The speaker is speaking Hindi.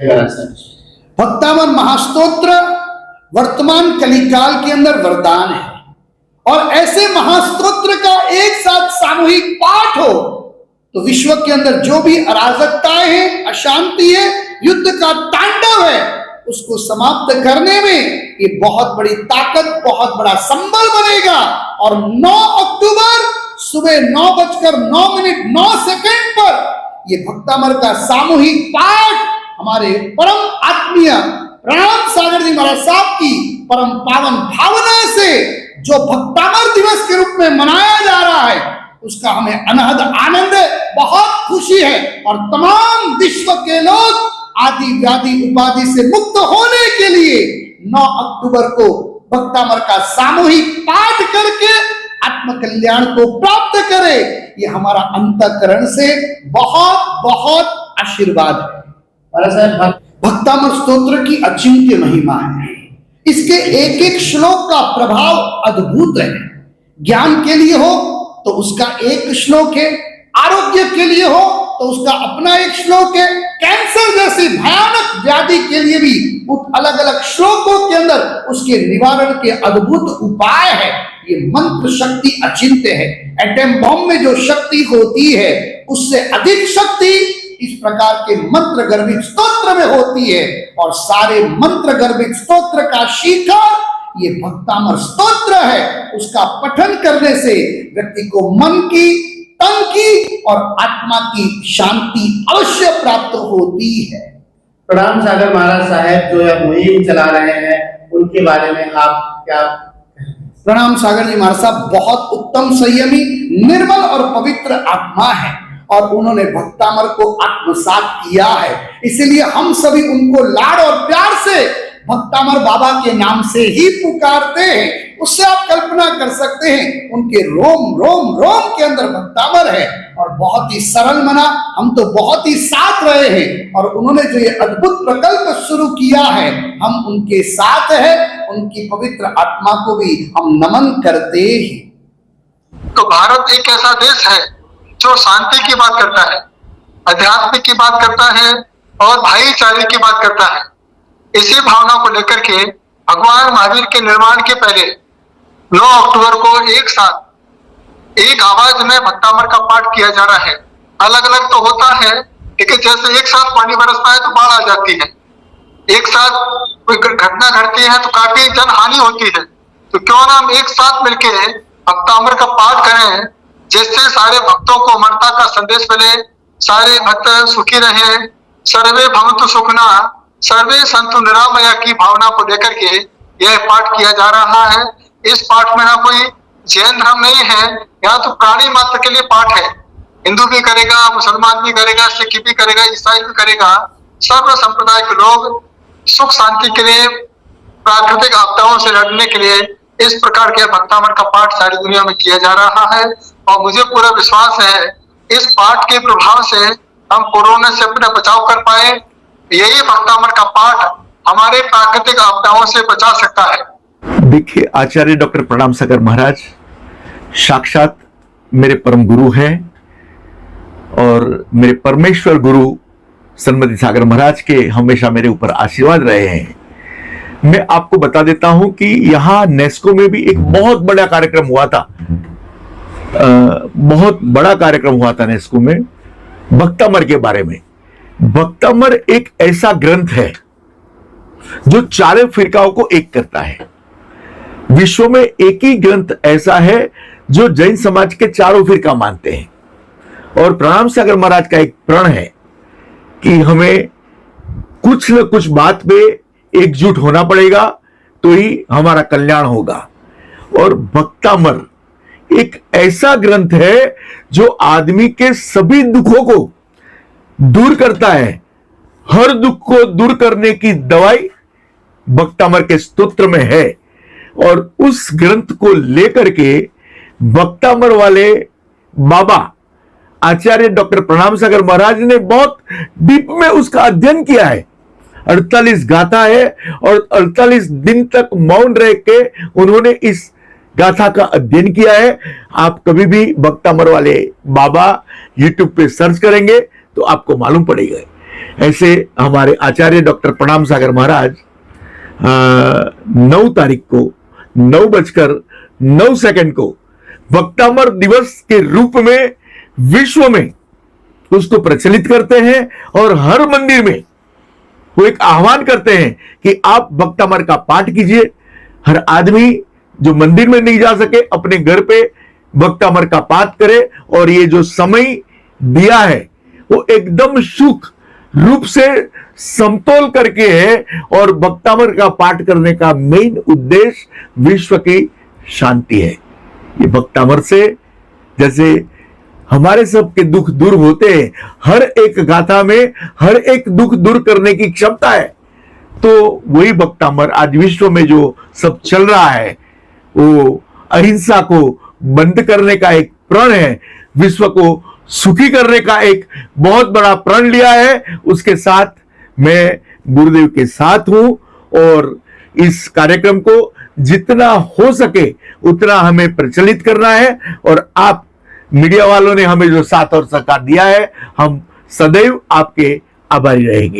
भक्तामर महास्तोत्र वर्तमान कलिकाल के अंदर वरदान है, और ऐसे महास्तोत्र का एक साथ सामूहिक पाठ हो तो विश्व के अंदर जो भी अराजकताएं हैं, अशांति है, युद्ध का तांडव है, उसको समाप्त करने में ये बहुत बड़ी ताकत, बहुत बड़ा संबल बनेगा। और 9 अक्टूबर सुबह 9:09 पर ये भक्तामर का सामूहिक पाठ हमारे परम आत्मीय प्रणाम सागर जी महाराज साहब की परम पावन भावना से जो भक्तामर दिवस के रूप में मनाया जा रहा है, उसका हमें अनहद आनंद है, बहुत खुशी है। और तमाम विश्व के लोग आदि व्याधि उपाधि से मुक्त होने के लिए 9 अक्टूबर को भक्तामर का सामूहिक पाठ करके आत्म कल्याण को प्राप्त करे, ये हमारा अंतःकरण से बहुत बहुत आशीर्वाद है। भक्तामर स्तोत्र की अचिंत्य महिमा है, इसके एक एक श्लोक का प्रभाव अद्भुत है। ज्ञान के लिए हो तो उसका एक श्लोक है, आरोग्य के लिए हो तो उसका अपना एक श्लोक है, कैंसर जैसी भयानक व्याधि के लिए भी अलग अलग श्लोकों के अंदर उसके निवारण के अद्भुत उपाय है। ये मंत्र शक्ति अचिंत्य है। एटम बॉम्ब में जो शक्ति होती है उससे अधिक शक्ति इस प्रकार के मंत्र गर्भित स्तोत्र में होती है। और सारे मंत्र गर्भित स्तोत्र का शिखर ये भक्तामर स्तोत्र है। उसका पठन करने से व्यक्ति को मन की, तन की और आत्मा की शांति अवश्य प्राप्त होती है। प्रणाम सागर महाराज साहब जो यह मुहिम चला रहे हैं, उनके बारे में आप क्या? प्रणाम सागर जी महाराज साहब बहुत उत्तम, संयमी, निर्मल और पवित्र आत्मा है, और उन्होंने भक्तामर को आत्मसात किया है। इसलिए हम सभी उनको लाड और प्यार से भक्तामर बाबा के नाम से ही पुकारते हैं। उससे आप कल्पना कर सकते हैं उनके रोम रोम रोम के अंदर भक्तामर है, और बहुत ही सरल मना, हम तो बहुत ही साथ रहे हैं। और उन्होंने जो ये अद्भुत प्रकल्प शुरू किया है, हम उनके साथ हैं, उनकी पवित्र आत्मा को भी हम नमन करते हैं। तो भारत एक ऐसा देश है जो शांति की बात करता है, अध्यात्म की बात करता है और भाईचारे की बात करता है। इसी भावना को लेकर के भगवान महावीर के निर्माण के पहले 9 अक्टूबर को एक साथ एक आवाज में भक्तामर का पाठ किया जा रहा है। अलग अलग तो होता है, लेकिन जैसे एक साथ पानी बरसता है तो बाढ़ आ जाती है, एक साथ कोई घटना घटती है तो काफी जन हानि होती है। तो क्यों ना हम एक साथ मिलके भक्तामर का पाठ करें, जिससे सारे भक्तों को अमरता का संदेश मिले, सारे भक्त सुखी रहे, सर्वे भवन्तु सुखिना, सर्वे सन्तु निरामया की भावना को लेकर के यह पाठ किया जा रहा है। इस पाठ में ना कोई जैन धर्म नहीं है, यहाँ तो प्राणी मात्र के लिए पाठ है। हिंदू भी करेगा, मुसलमान भी करेगा, सिख भी करेगा, ईसाई भी करेगा। सर्व संप्रदाय के लोग सुख शांति के लिए, प्राकृतिक आपदाओं से लड़ने के लिए इस प्रकार के भक्तामर का पाठ सारी दुनिया में किया जा रहा है। और मुझे पूरा विश्वास है इस पाठ के प्रभाव से हम कोरोना से अपना बचाव कर पाए। यही भक्तामर का पाठ हमारे प्राकृतिक आपदाओं से बचा सकता है। देखिए, आचार्य डॉक्टर प्रणाम सागर महाराज साक्षात मेरे परम गुरु हैं, और मेरे परमेश्वर गुरु सन्मति सागर महाराज के हमेशा मेरे ऊपर आशीर्वाद रहे हैं। मैं आपको बता देता हूं कि यहां नेस्को में भी एक बहुत बड़ा कार्यक्रम हुआ था, बहुत बड़ा कार्यक्रम हुआ था नेस्को में भक्तामर के बारे में। भक्तामर एक ऐसा ग्रंथ है जो चारों फिरकाओं को एक करता है। विश्व में एक ही ग्रंथ ऐसा है जो जैन समाज के चारों फिरका मानते हैं, और प्रणाम सागर महाराज का एक प्रण है कि हमें कुछ न कुछ बात पे एकजुट होना पड़ेगा तो ही हमारा कल्याण होगा। और भक्तामर एक ऐसा ग्रंथ है जो आदमी के सभी दुखों को दूर करता है। हर दुख को दूर करने की दवाई भक्तामर के स्तोत्र में है, और उस ग्रंथ को लेकर के भक्तामर वाले बाबा आचार्य डॉक्टर प्रणाम सागर महाराज ने बहुत डीप में उसका अध्ययन किया है। 48 गाथा है, और 48 दिन तक मौन रह के उन्होंने इस गाथा का अध्ययन किया है। आप कभी भी भक्तामर वाले बाबा YouTube पे सर्च करेंगे तो आपको मालूम पड़ेगा। ऐसे हमारे आचार्य डॉक्टर प्रणाम सागर महाराज 9 तारीख को 9:09 को भक्तामर दिवस के रूप में विश्व में उसको प्रचलित करते हैं और हर मंदिर में वो एक आह्वान करते हैं कि आप भक्तामर का पाठ कीजिए। हर आदमी जो मंदिर में नहीं जा सके अपने घर पे भक्तामर का पाठ करे, और ये जो समय दिया है वो एकदम सुख रूप से समतोल करके है, और भक्तामर का पाठ करने का मेन उद्देश्य विश्व की शांति है। ये भक्तामर से जैसे हमारे सबके दुख दूर होते हैं, हर एक गाथा में हर एक दुख दूर करने की क्षमता है, तो वही भक्तामर आज विश्व में जो सब चल रहा है वो अहिंसा को बंद करने का एक प्रण है, विश्व को सुखी करने का एक बहुत बड़ा प्रण लिया है। उसके साथ मैं गुरुदेव के साथ हूं, और इस कार्यक्रम को जितना हो सके उतना हमें प्रचलित करना है, और आप मीडिया वालों ने हमें जो साथ और सहकार दिया है, हम सदैव आपके आभारी रहेंगे।